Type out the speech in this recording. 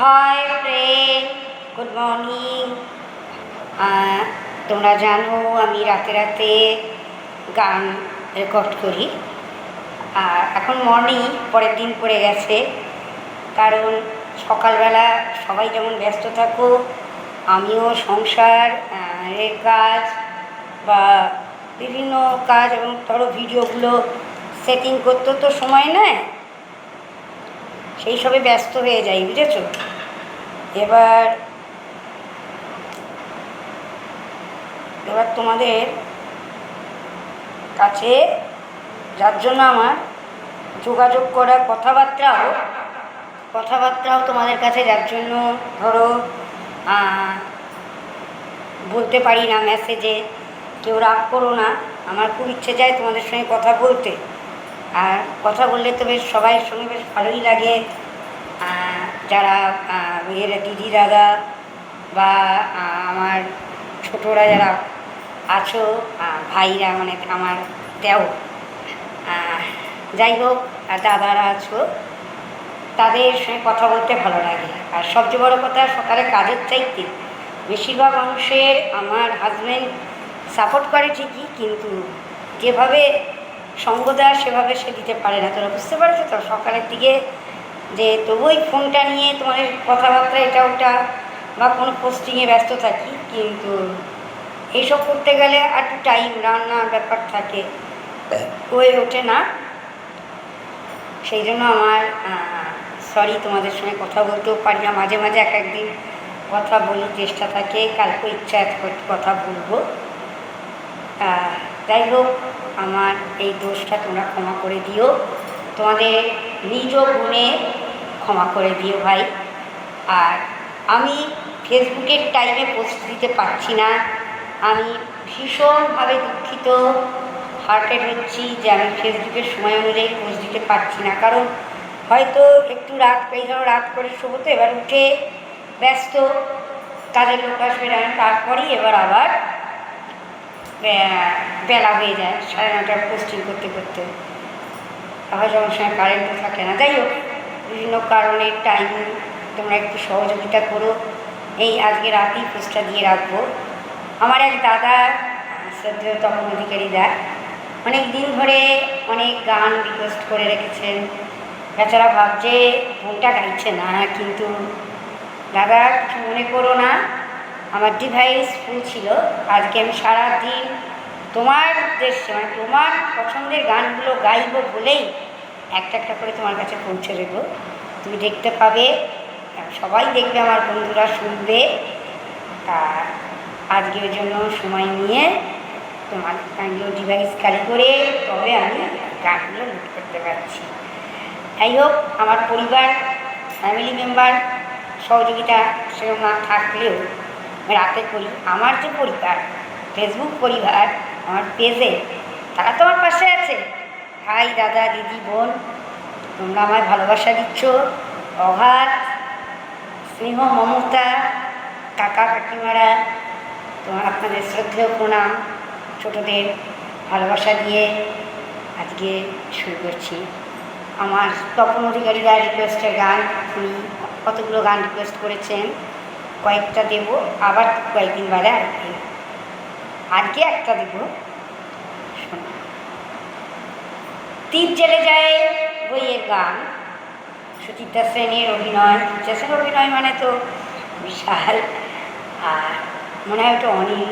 Hi friend, good morning. তোমরা জানো আমি রাতে রাতে গান রেকর্ড করি। আর এখন মর্নিং পরের দিন পড়ে গেছে, কারণ সকালবেলা সবাই যেমন ব্যস্ত থাকো, আমিও সংসার এর কাজ বা বিভিন্ন কাজ এবং ধরো ভিডিওগুলো সেটিং করতে তো সময় নেয়, সেই সবে ব্যস্ত হয়ে যাই, বুঝেছো? এবার তোমাদের কাছে যার জন্য আমার যোগাযোগ করা, কথাবার্তাও তোমাদের কাছে যার জন্য ধরো বলতে পারি না মেসেজে, কেউ রাগ করো না। আমার খুব ইচ্ছে যায় তোমাদের সঙ্গে কথা বলতে, আর কথা বললে তো বেশ সবাইয়ের সঙ্গে বেশ ভালোই লাগে। যারা দিদি দাদা বা আমার ছোটরা যারা আছো, ভাইরা মানে আমার দেও, যাই হোক, দাদারা আছো, তাদের সঙ্গে কথা বলতে ভালো লাগে। আর সবচেয়ে বড় কথা, সকালে কাজের চাইতে বেশিরভাগ মানুষের আমার হাজব্যান্ড সাপোর্ট করে ঠিকই, কিন্তু যেভাবে সঙ্গ দেয় সেভাবে সে দিতে পারে না। তোরা বুঝতে পারছো তো? সকালের দিকে যে তবুই ফোনটা নিয়ে তোমাদের কথাবার্তা এটা ওটা বা কোনো পোস্টিংয়ে ব্যস্ত থাকি, কিন্তু এইসব করতে গেলে একটু টাইম, রান্নার ব্যাপার থাকে, হয়ে ওঠে না। সেই জন্য আমার সরি, তোমাদের সঙ্গে কথা বলতেও পারি না। মাঝে মাঝে এক একদিন কথা বলি, চেষ্টা থাকে, কালকে ইচ্ছা কথা বলবো। যাই হোক, আমার এই দোষটা তোমরা ক্ষমা করে দিও, তোমাদের নিজ গুণে ক্ষমা করে দিও ভাই। আর আমি ফেসবুকের টাইমে পোস্ট দিতে পারছি না, আমি ভীষণভাবে দুঃখিত, হার্টেড হচ্ছি যে আমি ফেসবুকের সময় অনুযায়ী পোস্ট দিতে পারছি না। কারণ হয়তো একটু রাত, এই ধরো রাত করে শোবো, তো এবার উঠে ব্যস্ত, কাজের লোক আসবে, তারপরেই এবার আবার বেলা হয়ে যায়, 9:30 পোস্টিং করতে করতে, হয়তো আমার সঙ্গে কারেন্টও থাকে না। যাই হোক, বিভিন্ন কারণে টাইম তোমরা একটু সহযোগিতা করো। এই আজকে রাতেই পোস্টটা দিয়ে রাখবো। আমার এক দাদা, শ্রদ্ধেয় তপন অধিকারী দা, অনেক দিন ধরে অনেক গান রিকোয়েস্ট করে রেখেছেন। বেচারা ভাবছে ফোনটা গাইছে না, কিন্তু দাদা কিছু মনে করো না, আমার ডিভাইস ফুল ছিল। আজকে আমি সারাদিন তোমার উদ্দেশ্যে, মানে তোমার পছন্দের গানগুলো গাইব বলেই একটা একটা করে তোমার কাছে পৌঁছে দেবো। তুমি দেখতে পাবে, সবাই দেখবে, আমার বন্ধুরা শুনবে। আর আজকে ওই জন্য সময় নিয়ে তোমার গানগুলো ডিভাইস খালি করে তবে আমি গানগুলো লুট করতে পারছি। যাই হোক, আমার পরিবার, ফ্যামিলি মেম্বার সহযোগিতা সেরকম না থাকলেও রাতে করি। আমার যে পরিবার, ফেসবুক পরিবার, আমার পেজে, তারা তো আমার পাশে আছে। ভাই, দাদা, দিদি, বোন, তোমরা আমায় ভালোবাসা দিচ্ছ, অগাধ স্নেহ মমতা, কাকা কাকিমারা, তোমার আপনাদের শ্রদ্ধেয় প্রণাম, ছোটদের ভালোবাসা দিয়ে আজকে শুরু করছি। আমার তপন অধিকারীরা রিকোয়েস্টের গান, উনি কতগুলো গান রিকোয়েস্ট করেছেন, কয়েকটা দেব, আবার কয়েকদিন বাদে আজকে একটা দেব। তীর জেলে যায় বইয়ের গান, সুচিত্রা সেনের অভিনয়। সুচিত্রা সেনের অভিনয় মানে তো বিশাল, আর মনে হয় ওটা অনেক